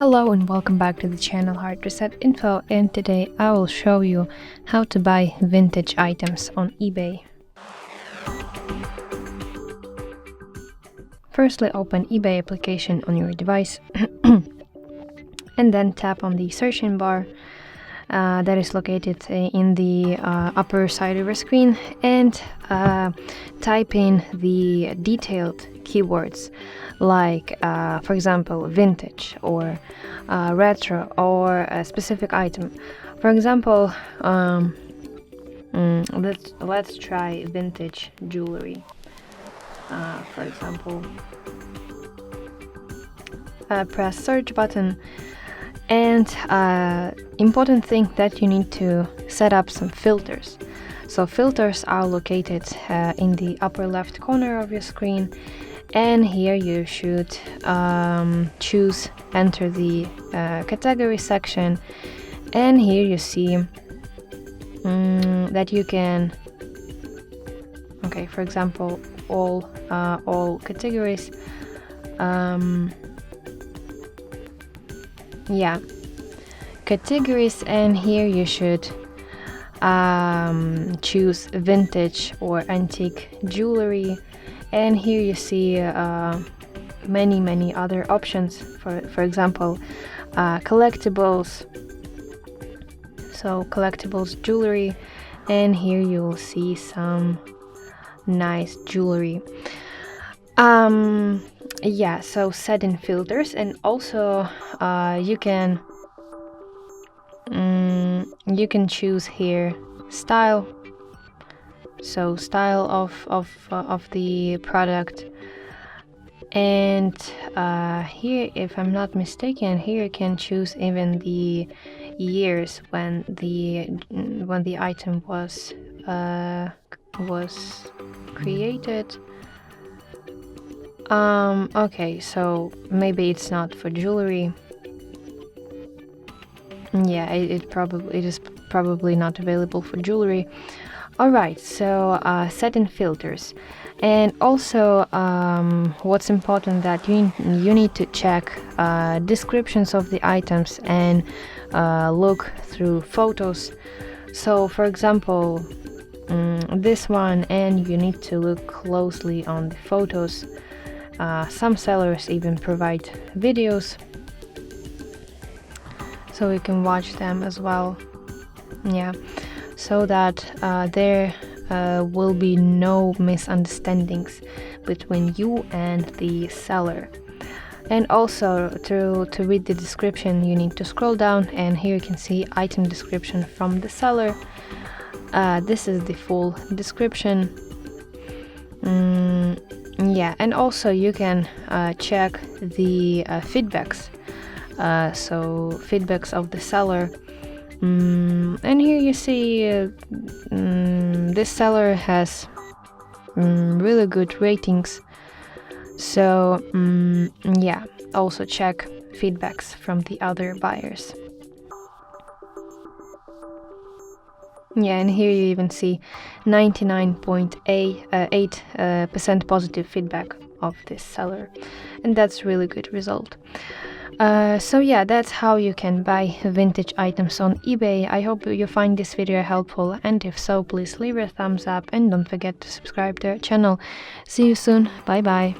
Hello and welcome back to the channel HardReset.Info, and today I will show you how to buy vintage items on eBay. Firstly, open eBay application on your device and then tap on the searching bar that is located in the upper side of your screen, and type in the detailed keywords like for example vintage or retro or a specific item. For example, let's try vintage jewelry. For example, press search button, and important thing that you need to set up some filters. So filters are located in the upper left corner of your screen, and here you should choose enter the category section, and here you see that you can, okay, for example, all categories, categories, and here you should choose vintage or antique jewelry, and here you see many other options, for example collectibles, so collectibles jewelry, and here you will see some nice jewelry. So set in filters, and also you can choose here style, so style of the product, and here, if I'm not mistaken, here you can choose even the years when the item was created. Okay, so maybe it's not for jewelry. Yeah, it is probably not available for jewelry. Alright, so set in filters, and also what's important that you need to check descriptions of the items and look through photos. So for example, this one, and you need to look closely on the photos. Some sellers even provide videos, so you can watch them as well. Yeah, so that there will be no misunderstandings between you and the seller. And also to read the description, you need to scroll down, and here you can see item description from the seller. This is the full description. And also you can check the feedbacks, so feedbacks of the seller. And here you see this seller has really good ratings, so also check feedbacks from the other buyers. And here you even see 99.8% positive feedback of this seller, and that's really good result. That's how you can buy vintage items on eBay. I hope you find this video helpful, and if so, please leave a thumbs up and don't forget to subscribe to our channel. See you soon. Bye bye.